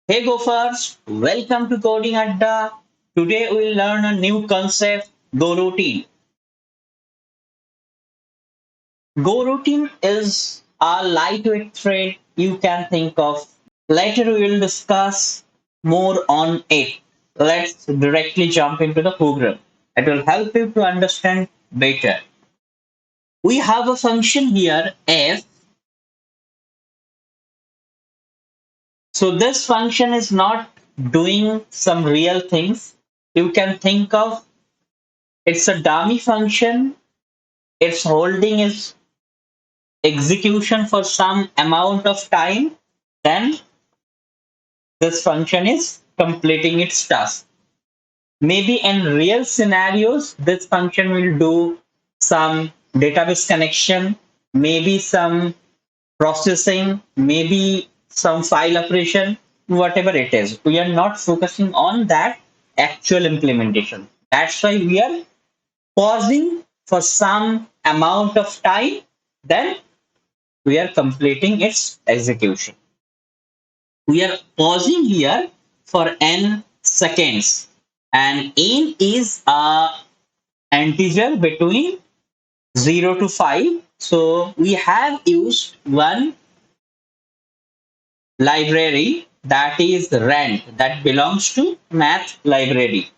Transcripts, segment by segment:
Hey gophers, welcome to CoddingAdda. Today we'll learn a new concept, Go Routine. Go Routine is a lightweight thread you can think of. Later we will discuss more on it. Let's directly jump into the program. It will help you to understand better. We have a function here, f. So this function is not doing some real things. You can think of it's a dummy function. It's holding its execution for some amount of time, then this function is completing its task. Maybe in real scenarios, this function will do some database connection, maybe some processing, maybe some file operation, whatever it is. We are not focusing on that actual implementation. That's why we are pausing for some amount of time, then we are completing its execution. We are pausing here for n seconds, and n is a integer between 0 to 5. So we have used one library, that is rand, that belongs to math library,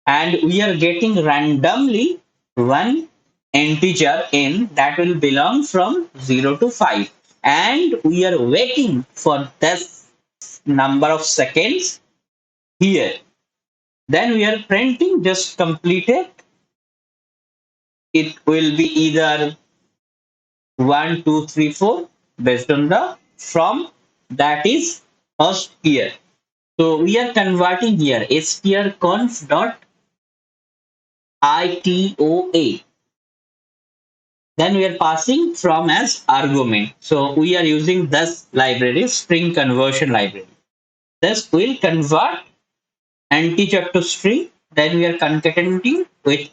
and we are getting randomly one integer in that will belong from 0 to 5, and we are waiting for this number of seconds here. Then we are printing just completed. It will be either 1 2 3 4 based on the from, that is first here. So we are converting here strconf dot itoa. Then we are passing from as argument. So we are using this library, string conversion library. This will convert integer to string. Then we are concatenating with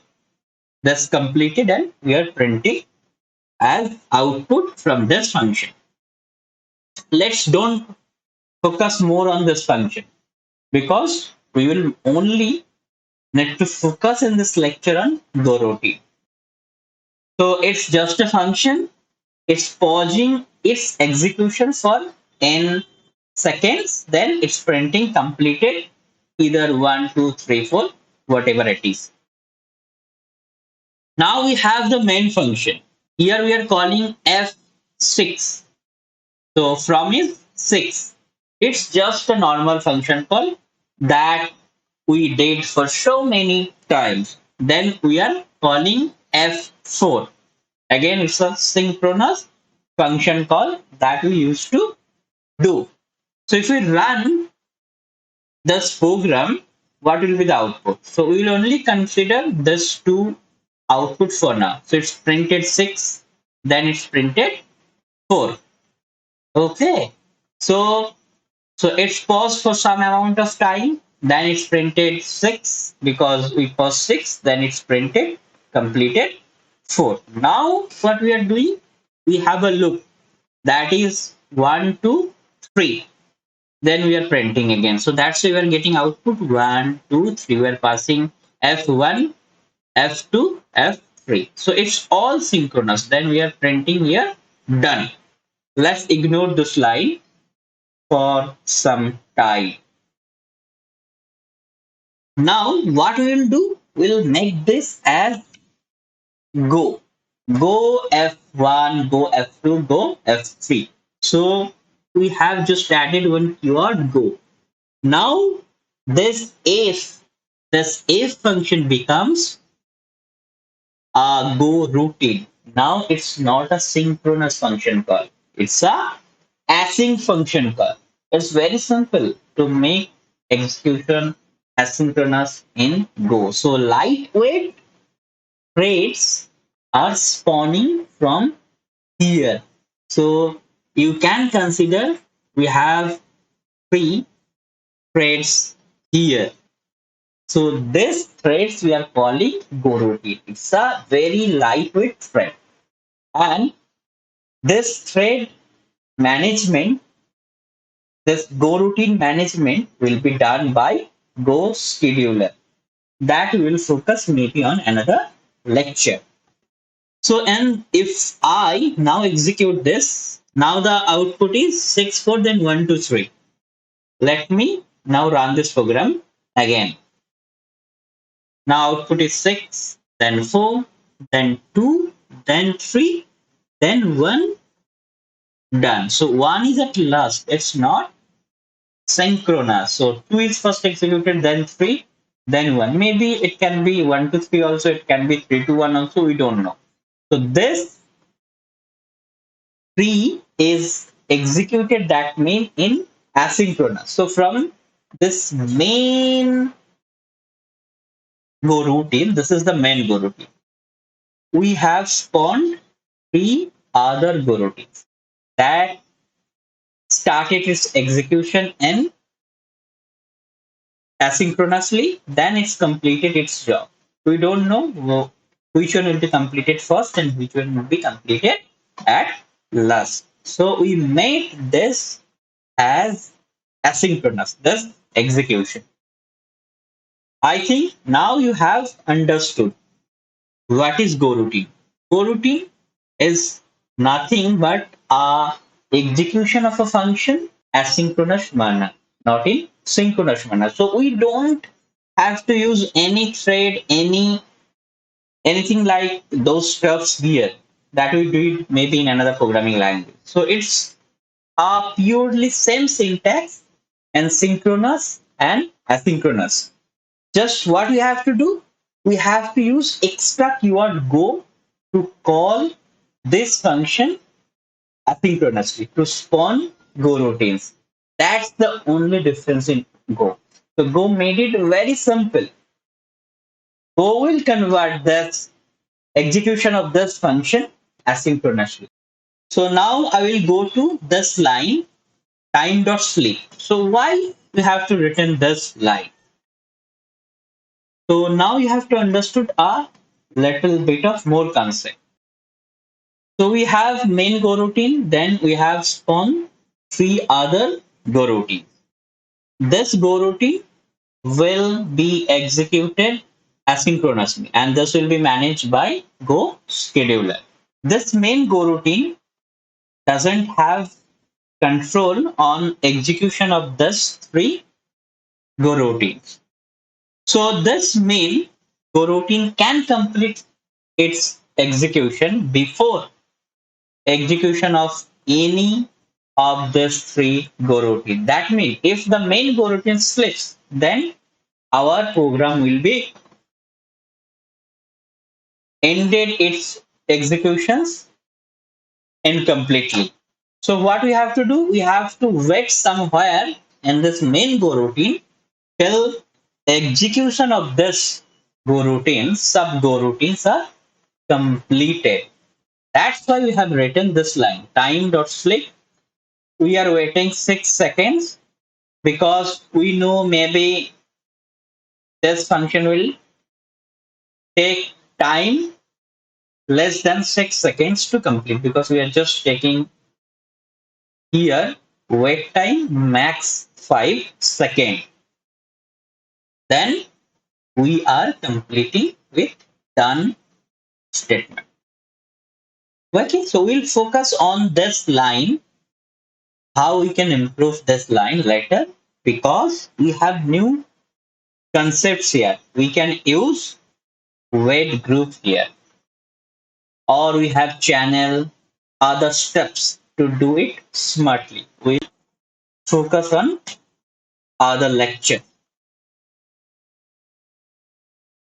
this completed, and we are printing as output from this function. Let's don't focus more on this function because we will only need to focus in this lecture on Go routine. So it's just a function. It's pausing its execution for n seconds, then it's printing completed either 1 2 3 4, whatever it is. Now we have the main function. Here we are calling f6. So from is 6. It's just a normal function call that we did for so many times. Then we are calling f4. Again, it's a synchronous function call that we used to do. So if we run this program, what will be the output? So we will only consider this two output for now. So it's printed 6, then it's printed 4. Okay. So it's paused for some amount of time, then it's printed 6 because we paused 6, then it's printed completed 4. Now what we are doing? We have a loop that is 1 2 3. Then we are printing again. So that's why we are getting output 1 2 3. We are passing F1, F2, F3. So it's all synchronous. Then we are printing here done. Let's ignore this line for some time. Now what we will do? We'll make this as go. Go F1, go F2, go F3. So we have just added one keyword go. Now this if function becomes a go routine. Now it's not a synchronous function call. It's a async function call. It's very simple to make execution asynchronous in Go. So lightweight threads are spawning from here. So you can consider we have three threads here. So this threads we are calling Go routine. It's a very lightweight thread. And this thread management This Go routine management will be done by Go scheduler. That we will focus maybe on another lecture. So, and if I now execute this, now the output is 6, 4, then 1, 2, 3. Let me now run this program again. Now output is 6, then 4, then 2, then 3, then 1, done. So 1 is at last. It's not synchronous. So 2 is first executed, then 3, then 1. Maybe it can be 1 to 3 also, it can be 3 to 1 also, we don't know. So this 3 is executed, that means in asynchronous. So from this main Go routine, this is the main Go routine. We have spawned 3 other Go routines that started its execution in asynchronously, then it's completed its job. We don't know which one will be completed first and which one will be completed at last. So we made this as asynchronous, this execution. I think now you have understood what is Go routine. Go routine is nothing but a execution of a function asynchronous manner, not in synchronous manner. So we don't have to use any thread, anything like those stuffs here that we do it maybe in another programming language. So it's a purely same syntax and synchronous and asynchronous. Just what we have to do, we have to use extra keyword go to call this function asynchronously to spawn Go routines. That's the only difference in Go. So Go made it very simple. Go will convert this execution of this function asynchronously. So now I will go to this line time.sleep. So why we have to return this line? So now you have to understood a little bit of more concept. So we have main Go routine, then we have spawn 3 other Go routines. This Go routine will be executed asynchronously and this will be managed by Go scheduler. This main Go routine doesn't have control on execution of this 3 Go routines. So this main Go routine can complete its execution before execution of any of these 3 Go routine. That means if the main Go routine slips, then our program will be ended its executions incompletely. So what we have to do, we have to wait somewhere in this main Go routine till execution of this Go routine, sub Go routines are completed. That's why we have written this line time.sleep. We are waiting 6 seconds because we know maybe this function will take time less than 6 seconds to complete because we are just taking here wait time max 5 seconds. Then we are completing with done statement. Okay, so we'll focus on this line, how we can improve this line later because we have new concepts here. We can use wait group here or we have channel other steps to do it smartly. We'll focus on other lecture.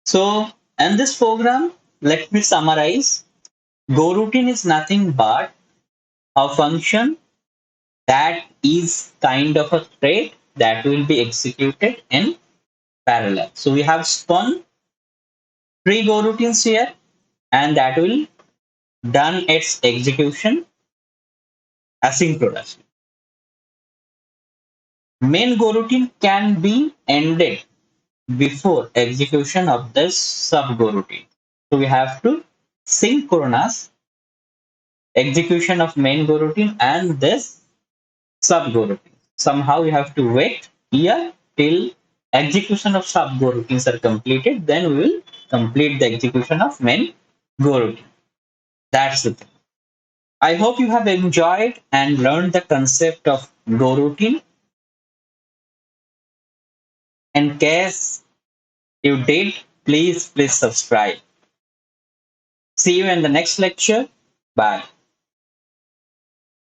So in this program, let me summarize. Go routine is nothing but a function that is kind of a thread that will be executed in parallel. So we have spun 3 Go routines here and that will done its execution asynchronously. Main Go routine can be ended before execution of this sub Go routine. So we have to synchronize execution of main Go routine and this sub Go routine. Somehow you have to wait here till execution of sub Go routines are completed. Then we will complete the execution of main Go routine. That's the thing. I hope you have enjoyed and learned the concept of Go routine. In case you did, please subscribe. See you in the next lecture. Bye.